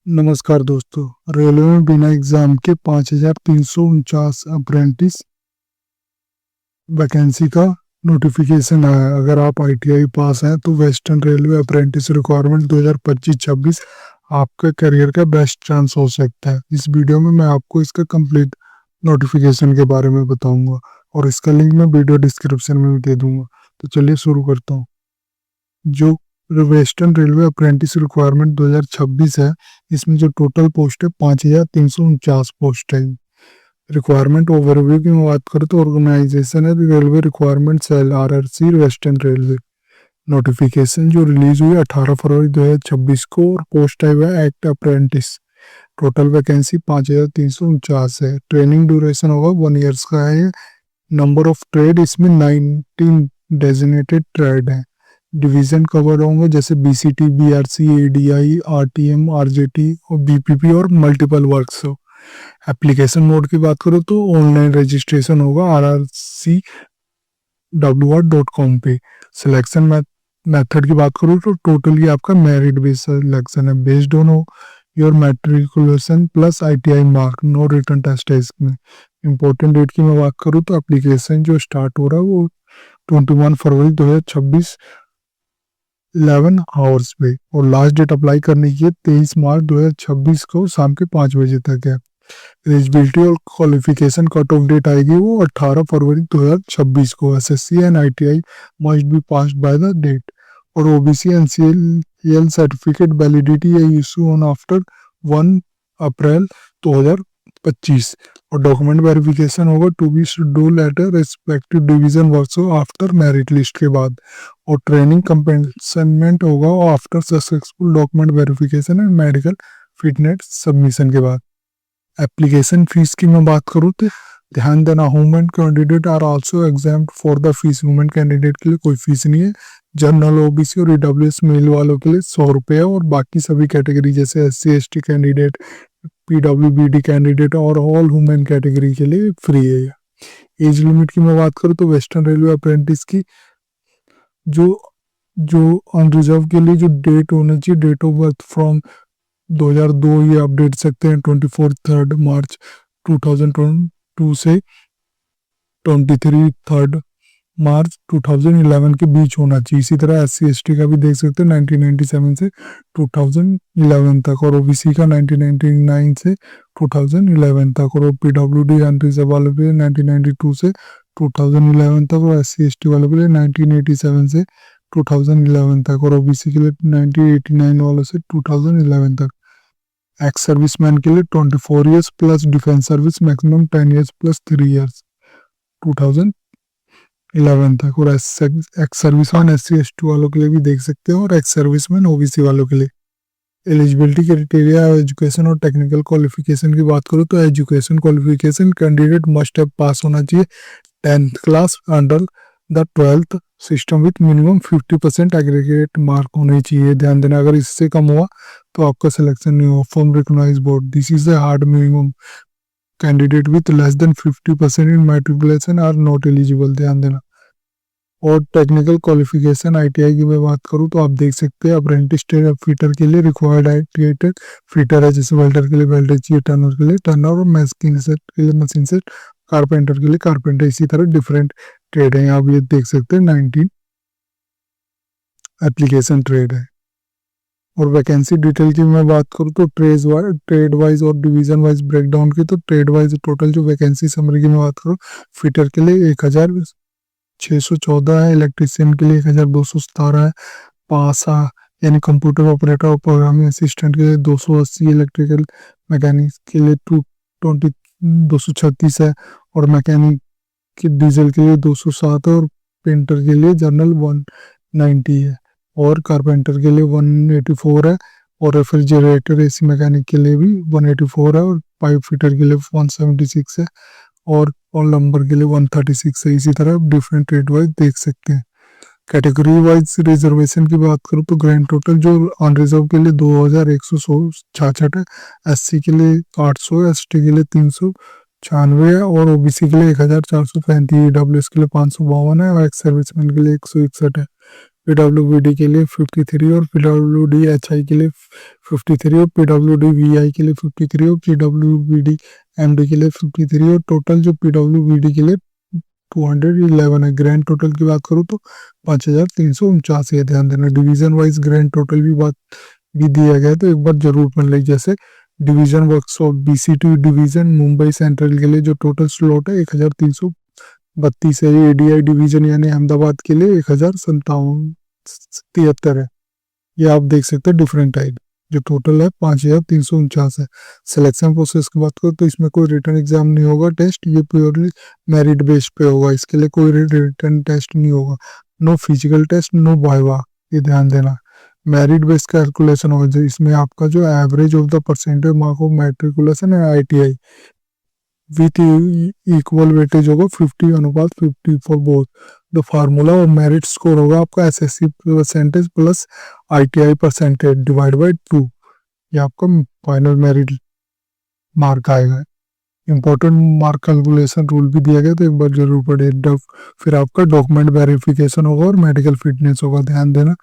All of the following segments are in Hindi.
नमस्कार दोस्तों। रेलवे में बिना एग्जाम के 5,349 अप्रेंटिस वैकेंसी का नोटिफिकेशन आया है। अगर आप आईटीआई पास हैं तो वेस्टर्न रेलवे अप्रेंटिस रिक्वायरमेंट 2025-26 आपके करियर का बेस्ट चांस हो सकता है। इस वीडियो में मैं आपको इसका कंप्लीट नोटिफिकेशन के बारे में बताऊंगा और इसका लिंक मैं वीडियो डिस्क्रिप्शन में भी दे दूंगा। तो चलिए शुरू करता हूँ। जो वेस्टर्न रेलवे अप्रेंटिस रिक्वायरमेंट 2026 है, इसमें जो टोटल पोस्ट है 5,349 पोस्ट है। रिक्वायरमेंट ओवरव्यू की मैं बात करूँ तो ऑर्गेनाइजेशन है railway requirement cell RRC western railway. Notification जो रिलीज हुई 18 फरवरी 2026 को और पोस्ट टाइप है एक्ट अप्रेंटिस। टोटल वैकेंसी 5,349 है। ट्रेनिंग ड्यूरेशन होगा 1 ईयर्स का है। नंबर ऑफ ट्रेड इसमें 19 डेजिनेटेड ट्रेड है। डिवीजन कवर होंगे जैसे BCT, BRC, ADI, RTM, RJT और बीपीपी और मल्टीपल वर्क्स हो। एप्लीकेशन मोड की बात करो तो ऑनलाइन रजिस्ट्रेशन होगा rrcwr.com पे। सिलेक्शन मेथड की बात करूँ तो टोटली आपका मेरिट बेस्ड सिलेक्शन है, based on your matriculation plus ITI mark, no written test है इसमें। इम्पोर्टेंट डेट की मैं बात करूँ तो एप्लीकेशन जो स्टार्ट हो रहा है वो 21 फरवरी 2026 11 आवर्स पे और लास्ट डेट अप्लाई करने की है 23 मार्च 2026 को शाम के 5 बजे तक है। एलिजिबिलिटी और क्वालिफिकेशन कट ऑफ डेट आएगी वो 18 फरवरी 2026 को। SSC and ITI must be passed by the date और ओबीसी एनसीएल सर्टिफिकेट वैलिडिटी है इशू ऑन आफ्टर 1 अप्रैल 2025 और डॉक्यूमेंट वेरिफिकेशन होगा to be scheduled at a respective division works after merit list के बाद और ट्रेनिंग कंपेंसमेंट होगा after successful document verification and medical fitness submission के बाद। एप्लीकेशन फीस की मैं बात करूँ तो ध्यान देना, women candidate are also exempted for the fees. Women candidate के लिए कोई फीस नहीं है। जनरल ओबीसी और ईडब्ल्यूएस मेल वालों के लिए 100 रुपये है और बाकी सभी कैटेगरी जैसे SC ST candidate, PWBD candidate और ऑल वुमेन कैटेगरी के लिए फ्री है। एज लिमिट की मैं बात करूँ तो वेस्टर्न रेलवे अप्रेंटिस की जो जो अनरिजर्व के लिए जो डेट होना चाहिए, डेट ऑफ बर्थ फ्रॉम 2002 ये आप डेट सकते हैं 24 मार्च 2002 से 23 मार्च 2011 के बीच होना चाहिए। इसी तरह एससी एसटी का भी देख सकते हैं 1997 से 2011 तक और ओबीसी का 1999 से 2011 तक और पीडब्ल्यूडी अनरिजर्व वाले पे 1992 से 2011 तक और एससी एसटी वाले पे 1987 से 2011 तक और ओबीसी के लिए 1989 वालों से 2011 तक। एक्स सर्विसमैन के लिए 24 years plus defence service maximum 10 years plus 3 years 2011 तक और एक्स सर्विसमैन एससी एसटी वालों के लिए भी देख सकते हैं और एक्स सर्विसमैन ओबीसी वालों के लिए। एलिजिबिलिटी क्राइटेरिया एजुकेशन और टेक्निकल क्वालिफिकेशन की बात करूँ तो education qualification candidate must have pass होना चाहिए 10th class under the 12th system with minimum 50% aggregate mark होने चाहिए। ध्यान देना, अगर इससे कम हुआ तो आपका सिलेक्शन नहीं हुआ। From recognised board this is the hard minimum. Candidate with less than 50% in matriculation are not eligible. ध्यान देना। और टेक्निकल क्वालिफिकेशन आईटीआई की मैं बात करूँ तो आप देख सकते हैं अप्रेंटिस फिटर के लिए रिक्वायर्ड आईटीआई फिटर है, जैसे वेल्डर के लिए वेल्डर चाहिए, टर्नर के लिए टर्नर और मशीन सेट के लिए मशीन सेट, कारपेंटर के लिए कारपेंटर। इसी तरह डिफरेंट ट्रेड है, आप ये देख सकते हैं 19 एप्लीकेशन ट्रेड है। और वैकेंसी डिटेल की मैं बात करूँ तो ट्रेड वाइज और डिवीजन वाइज ब्रेकडाउन की तो ट्रेड वाइज टोटल जो वैकेंसी समरी की मैं बात करूँ, फिटर के लिए 1,614 है, इलेक्ट्रीशियन के लिए 1,217 है, पासा यानी कंप्यूटर ऑपरेटर और प्रोग्रामिंग असिस्टेंट के लिए 280, इलेक्ट्रिकल मैकेनिक्स के लिए 236 है और मैकेनिक के डीजल के लिए 207 है और पेंटर के लिए जनरल 190 है और कारपेंटर के लिए 184 है और रेफ्रिजरेटर एसी मैकेनिक के लिए भी 184 है और पाइप फिटर के लिए 176 है और नंबर के लिए 136 है। इसी तरह डिफरेंट ट्रेड वाइज देख सकते हैं। कैटेगरी वाइज रिजर्वेशन की बात करूँ तो ग्रैंड टोटल जो अनरिजर्व के लिए 2,166 है, एससी के लिए 800 है, एसटी के लिए 396 है और ओबीसी के लिए 1,435, ईडब्ल्यूएस के लिए 552 है और एक्स सर्विसमैन के लिए 161 है। PWBD के लिए 53 और PWD HI के लिए 53 और PWD VI के लिए 53 और PWBD MD के लिए 53 और टोटल जो PWBD के लिए 211 है। ग्रैंड टोटल की बात करूँ तो 5349 है। ध्यान देना डिवीजन वाइज ग्रैंड टोटल भी दिया गया है, तो एक बार जरूर पढ़ लीजिए। जैसे division works of BCT division Mumbai central के लिए जो टोटल स्लॉट है 1332 है। ADI डिवीजन यानी अहमदाबाद के लिए 1057 है। ये आप देख सकते हैं डिफरेंट टाइप। जो टोटल है 5349 है। सिलेक्शन प्रोसेस की बात करो तो इसमें कोई रिटर्न एग्जाम नहीं होगा, टेस्ट ये प्योरली मेरिट बेस पे होगा। इसके लिए कोई रिटर्न टेस्ट नहीं होगा, no physical test, no viva, ये ध्यान देना। मेरिट बेस कैलकुलेशन होगा, इसमें आपका जो average of the percentage mark of matriculation है ITI विथ इक्वल वेटेज होगा 50:50 फॉर बोथ। द फार्मूला और मेरिट स्कोर होगा आपका SSC percentage plus ITI percentage divide by 2। ये आपका फाइनल मेरिट मार्क आएगा। इंपॉर्टेंट मार्क कैलकुलेशन रूल भी दिया गया, तो एक बार जरूर पढ़े। फिर आपका डॉक्यूमेंट वेरिफिकेशन होगा और मेडिकल फिटनेस होगा। ध्यान देना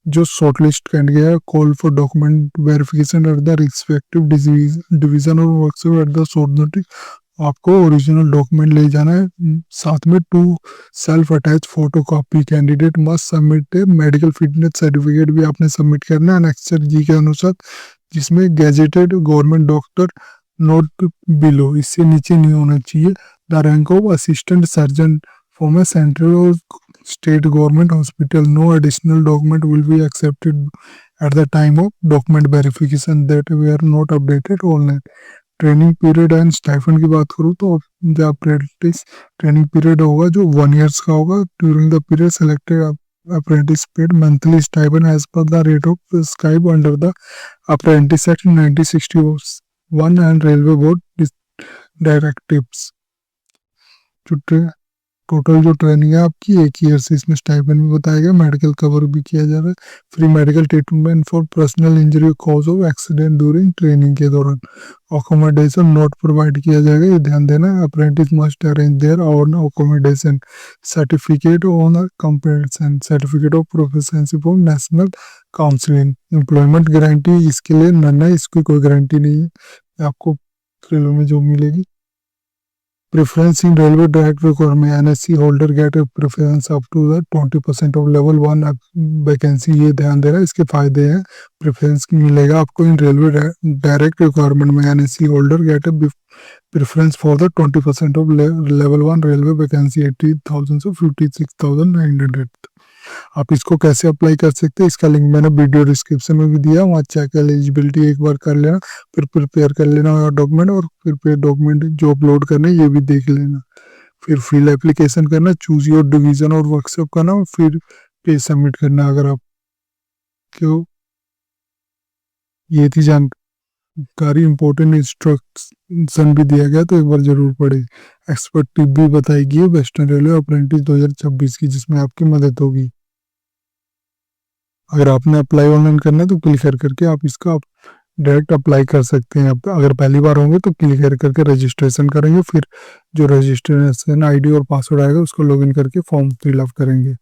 जो शॉर्टलिस्ट कैंडिडेट है call for document verification at the respective division और workshop at the short notice. आपको ओरिजिनल डॉक्यूमेंट ले जाना है, साथ में 2 self attach photo copy. Candidate must submit medical fitness certificate भी आपने सबमिट करना है अनेक्सर जी के अनुसार, जिसमें gazetted government doctor not below, इससे नीचे नहीं होना चाहिए। The rank of assistant surgeon from a central और state government hospital. No additional document will be accepted at the time of document verification that we are not updated online. Training period and stipend की बात करूँ तो द अप्रेंटिस ट्रेनिंग पीरियड होगा जो 1 ईयर्स का होगा। During the period selected apprentice paid monthly stipend as per the rate of prescribed under the Apprentice Act 1961 and Railway Board directives। Total जो ट्रेनिंग है आपकी 1 ईयर से, इसमें स्टाइपेंड भी बताया गया, मेडिकल कवर भी किया जा रहा है। Free medical treatment for personal injury cause of accident during training के दौरान। अकोमोडेशन नॉट प्रोवाइड किया जाएगा, ये ध्यान देना। Apprentice must arrange their own accommodation. Certificate on compensation, certificate of proficiency from national counselling. Employment guarantee इसके लिए नन है, इसकी कोई गारंटी नहीं है, आपको रेलवे में जॉब मिलेगी। Preference in railway direct requirement, NSC holder get a preference up to the 20% of level 1 vacancy. ये ध्यान देना, इसके फायदे हैं। प्रेफरेंस मिलेगा आपको इन रेलवे डायरेक्ट रिक्वायरमेंट में। NSC holder gate A preference for the 20% of level 1 railway vacancy 80,000 से 56,900। आप इसको कैसे अप्लाई कर सकते हैं, इसका लिंक मैंने वीडियो डिस्क्रिप्शन में भी दिया, वहाँ चेक एलिजिबिलिटी एक बार कर लेना, फिर प्रिपेयर कर लेना डॉक्यूमेंट, और फिर डॉक्यूमेंट जो अपलोड करने ये भी देख लेना। फिर फिल एप्लीकेशन करना, चूज योर डिवीजन और वर्कशॉप करना, और फिर पेज सबमिट करना। अगर आप क्यों ये थी जानकारी, इंपॉर्टेंट इंस्ट्रक्शन भी दिया गया, तो एक बार जरूर पढ़े। एक्सपर्ट टिप भी बताई गई है वेस्टर्न रेलवे अप्रेंटिस 2026 की, जिसमें आपकी मदद होगी। अगर आपने अप्लाई ऑनलाइन करना है तो क्लिक करके आप इसका डायरेक्ट अप्लाई कर सकते हैं। अगर पहली बार होंगे तो क्लिक करके रजिस्ट्रेशन करेंगे, फिर जो रजिस्ट्रेशन ID और पासवर्ड आएगा उसको लॉगिन करके फॉर्म फिलअप करेंगे।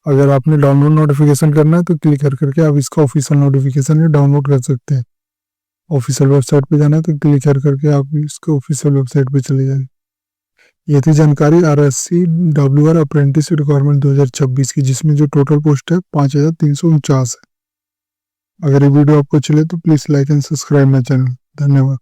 अगर आपने डाउनलोड नोटिफिकेशन करना है तो क्लिक करके आप इसका ऑफिशियल नोटिफिकेशन डाउनलोड कर सकते हैं। ऑफिशियल वेबसाइट पे जाना है तो क्लिक करके आप इसके ऑफिशियल वेबसाइट पे चले जाए। ये थी जानकारी RSC WR अप्रेंटिस रिक्वायरमेंट 2026 की, जिसमें जो टोटल पोस्ट है 5349 है। अगर ये वीडियो आपको चले तो please like and subscribe my channel. धन्यवाद।